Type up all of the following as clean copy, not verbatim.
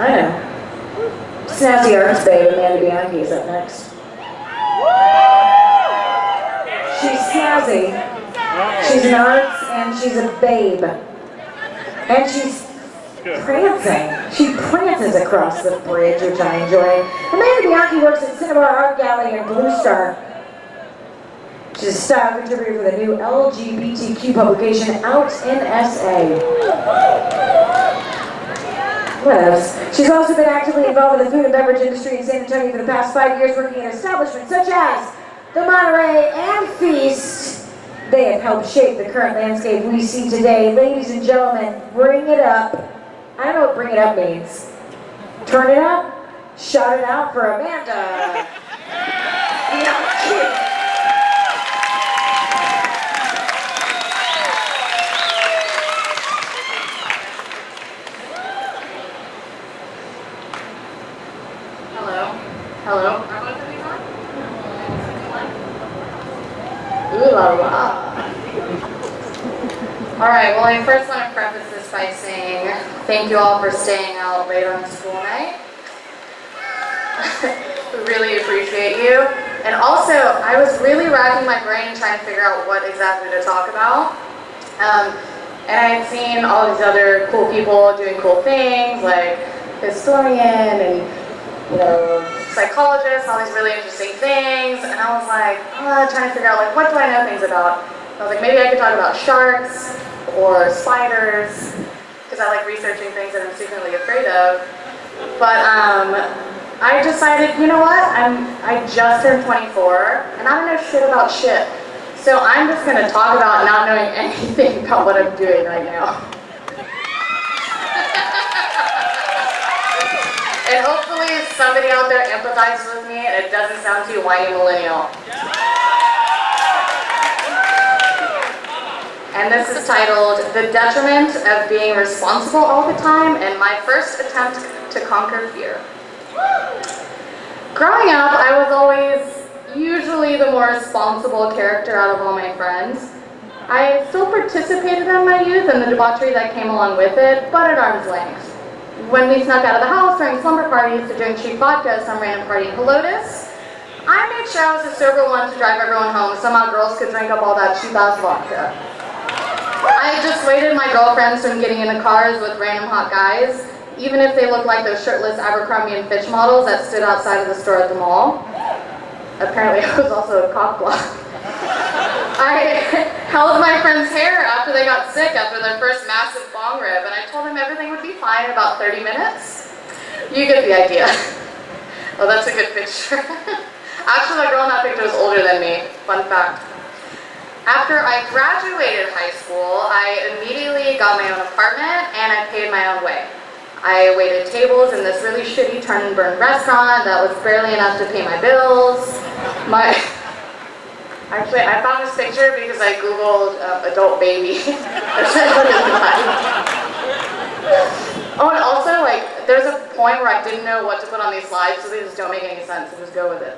I know. Snazzy arts babe, Amanda Bianchi is up next. She's snazzy. She's an arts and she's a babe. And she's prancing. She prances across the bridge, which I enjoy. Amanda Bianchi works at Cinnabar Art Gallery in Blue Star. She's a style contributor for the new LGBTQ publication Out in SA. What else? She's also been actively involved in the food and beverage industry in San Antonio for the past 5 years, working in establishments such as the Monterey and Feast. They have helped shape the current landscape we see today. Ladies and gentlemen, bring it up. I don't know what bring it up means. Turn it up, shout it out for Amanda. Bianchi. Hello. Ooh la la. Alright, well I first want to preface this by saying thank you all for staying out late on school night. We really appreciate you. And also, I was really racking my brain trying to figure out what exactly to talk about. And I'd seen all these other cool people doing cool things like historian and psychologists, all these really interesting things, and I was like, trying to figure out what do I know things about. I was like, maybe I could talk about sharks or spiders, because I like researching things that I'm secretly afraid of. But I decided, you know what? I just turned 24, and I don't know shit about shit. So I'm just gonna talk about not knowing anything about what I'm doing right now. And hopefully somebody out there empathizes with me and it doesn't sound too whiny millennial. And this is titled, The Detriment of Being Responsible All the Time and My First Attempt to Conquer Fear. Growing up, I was always usually the more responsible character out of all my friends. I still participated in my youth and the debauchery that came along with it, but at arm's length. When we snuck out of the house during slumber parties to drink cheap vodka at some random party in Helotes, I made sure I was the sober one to drive everyone home. Somehow girls could drink up all that cheap-ass vodka. I dissuaded my girlfriends from getting into cars with random hot guys, even if they looked like those shirtless Abercrombie & Fitch models that stood outside of the store at the mall. Apparently I was also a cock block. I held my friend's hair after they got sick after their first massive bong rib, and I told them everything would be fine in about 30 minutes. You get the idea. Oh, that's a good picture. Actually, the girl in that picture was older than me. Fun fact. After I graduated high school, I immediately got my own apartment, and I paid my own way. I waited tables in this really shitty turn-and-burn restaurant that was barely enough to pay my bills. Actually, I found this picture because I googled adult baby. Oh, and also, there's a point where I didn't know what to put on these slides, so they just don't make any sense, so just go with it.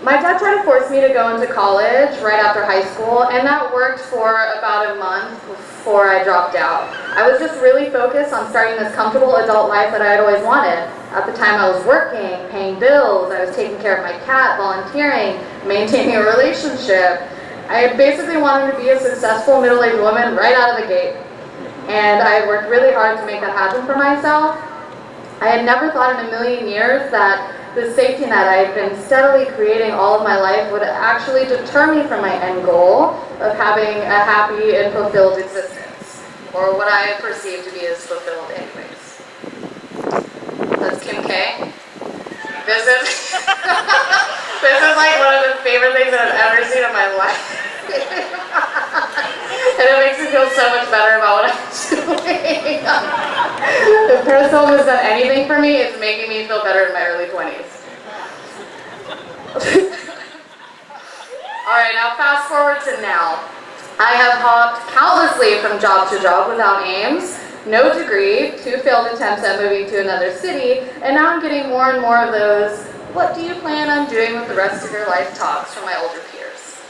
My dad tried to force me to go into college right after high school, and that worked for about a month before I dropped out. I was just really focused on starting this comfortable adult life that I had always wanted. At the time I was working, paying bills, I was taking care of my cat, volunteering, maintaining a relationship. I basically wanted to be a successful middle-aged woman right out of the gate. And I worked really hard to make that happen for myself. I had never thought in a million years that the safety net I had been steadily creating all of my life would actually deter me from my end goal of having a happy and fulfilled existence, or what I perceive to be as fulfilled anyways. That's Kim K. This is one of the favorite things that I've ever seen in my life. And it makes me feel so much better about what I'm doing. If Periscope has done anything for me, it's making me feel better in my early 20s. Alright, now fast forward to now. I have hopped countlessly from job to job without aims, no degree, 2 failed attempts at moving to another city, and now I'm getting more and more of those, what do you plan on doing with the rest of your life talks from my older peers.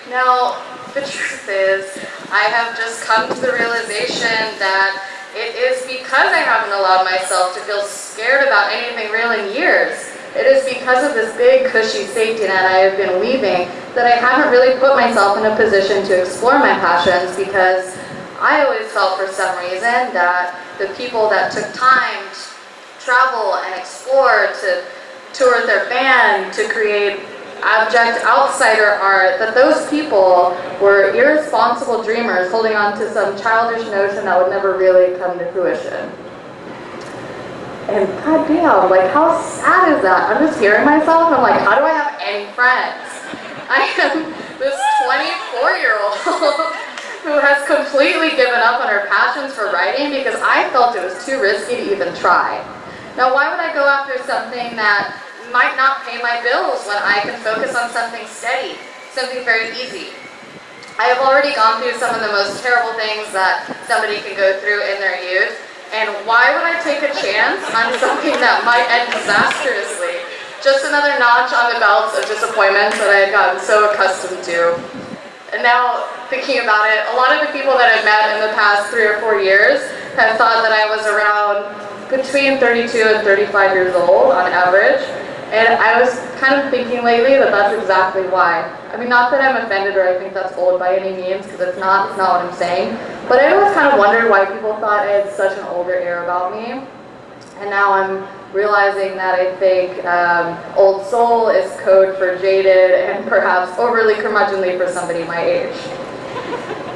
Now, the truth is, I have just come to the realization that it is because I haven't allowed myself to feel scared about anything real in years. It is because of this big, cushy safety net I have been weaving that I haven't really put myself in a position to explore my passions, because I always felt for some reason that the people that took time to travel and explore, to tour with their band, to create abject outsider art, that those people were irresponsible dreamers holding on to some childish notion that would never really come to fruition. And goddamn, like, how sad is that? I'm just hearing myself, I'm like, how do I have any friends? I am this 24-year-old who has completely given up on her passions for writing because I felt it was too risky to even try. Now, why would I go after something that might not pay my bills when I can focus on something steady, something very easy? I have already gone through some of the most terrible things that somebody can go through in their youth, and why would I take a chance on something that might end disastrously? Just another notch on the belt of disappointments that I had gotten so accustomed to. And now, thinking about it, a lot of the people that I've met in the past 3 or 4 years have thought that I was around between 32 and 35 years old on average. And I was kind of thinking lately that that's exactly why. I mean, not that I'm offended or I think that's old by any means, because it's not what I'm saying. But I always kind of wondered why people thought I had such an older air about me. And now I'm realizing that I think old soul is code for jaded and perhaps overly curmudgeonly for somebody my age.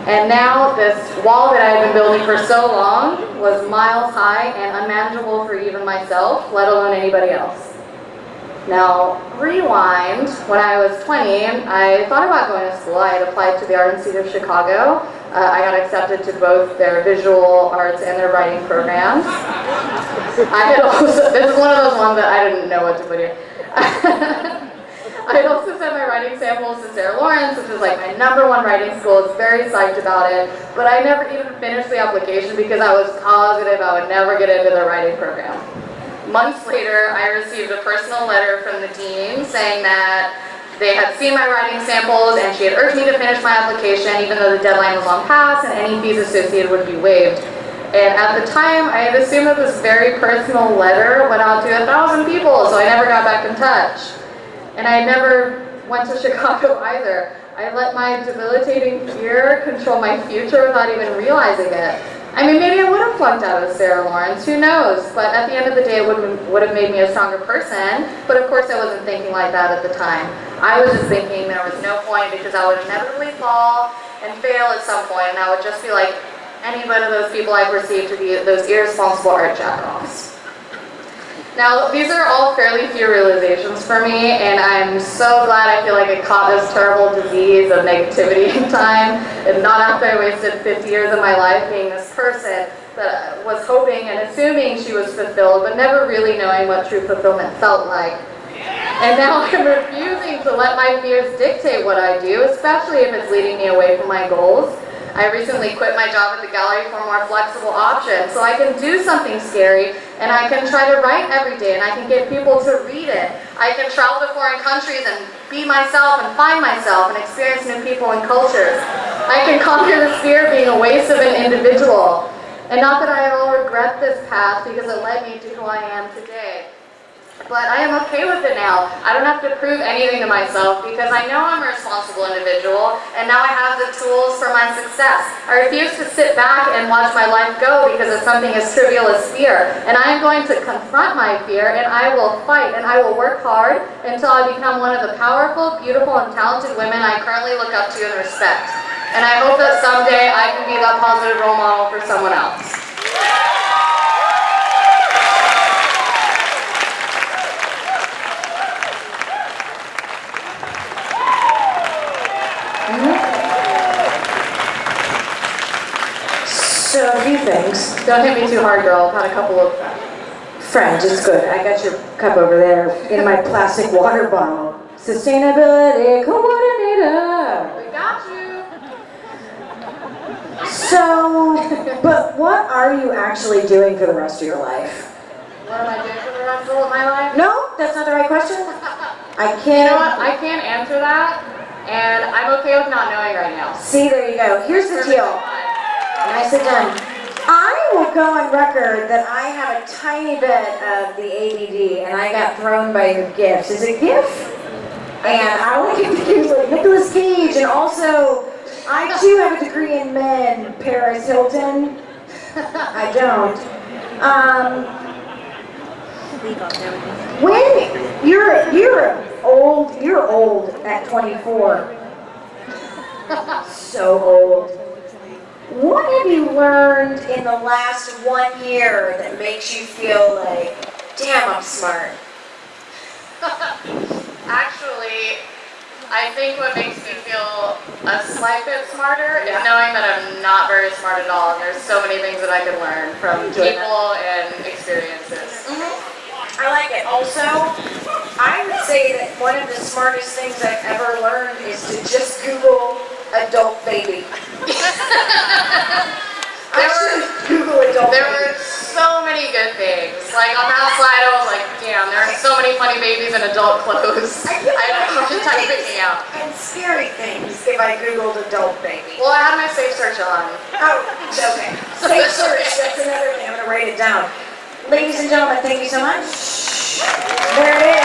And now this wall that I had been building for so long was miles high and unmanageable for even myself, let alone anybody else. Now, rewind, when I was 20, I thought about going to school. I had applied to the Art Institute of Chicago. I got accepted to both their visual arts and their writing programs. I had also, this is one of those ones that I didn't know what to put here. I had also sent my writing samples to Sarah Lawrence, which is like my #1 writing school. I was very psyched about it, but I never even finished the application because I was positive I would never get into the writing program. Months later, I received a personal letter from the dean saying that they had seen my writing samples and she had urged me to finish my application even though the deadline was long past and any fees associated would be waived. And at the time, I had assumed that this very personal letter went out to 1,000 people, so I never got back in touch. And I never went to Chicago either. I let my debilitating fear control my future without even realizing it. I mean, maybe I would have flunked out of Sarah Lawrence, who knows? But at the end of the day, it would have made me a stronger person. But of course, I wasn't thinking like that at the time. I was just thinking there was no point because I would inevitably fall and fail at some point, and I would just be like any one of those people I perceived to be those irresponsible art jack-offs. Now, these are all fairly few realizations for me, and I'm so glad I feel like I caught this terrible disease of negativity in time, and not after I wasted 50 years of my life being this person that was hoping and assuming she was fulfilled, but never really knowing what true fulfillment felt like. And now I'm refusing to let my fears dictate what I do, especially if it's leading me away from my goals. I recently quit my job at the gallery for a more flexible option, so I can do something scary, and I can try to write every day, and I can get people to read it. I can travel to foreign countries and be myself and find myself and experience new people and cultures. I can conquer the fear of being a waste of an individual. And not that I at all regret this path because it led me to who I am today. But I am okay with it now. I don't have to prove anything to myself because I know I'm a responsible individual and now I have the tools for my success. I refuse to sit back and watch my life go because of something as trivial as fear. And I am going to confront my fear and I will fight and I will work hard until I become one of the powerful, beautiful, and talented women I currently look up to and respect. And I hope that someday I can be that positive role model for someone else. So a few things. Don't hit me too hard, girl. I've had a couple of Friends, it's good. I got your cup over there in my plastic water bottle. Sustainability coordinator. We got you. So, but what are you actually doing for the rest of your life? What am I doing for the rest of my life? No, that's not the right question. I can't. You know what? I can't answer that, and I'm okay with not knowing right now. See, there you go. Here's the deal. Nicely done. I will go on record that I have a tiny bit of the ADD, and I got thrown by your gifts. Is it GIF? And I want to confuse like Nicolas Cage, and also I too have a degree in men. Paris Hilton. I don't. When you're old at 24. So old. What have you learned in the last 1 year that makes you feel like, damn, I'm smart? Actually, I think what makes me feel a slight bit smarter is knowing that I'm not very smart at all, and there's so many things that I can learn from people and experiences. I like it. Also, I would say that one of the smartest things I've ever learned is to just Google adult baby. There were so many good things. Like on that slide, I was like, damn, there are so many funny babies in adult clothes. I had a hard time picking out. And scary things if I Googled adult baby. Well, I had my safe search on. Oh, okay. Safe search, that's another thing. I'm going to write it down. Ladies and gentlemen, thank you so much. There it is.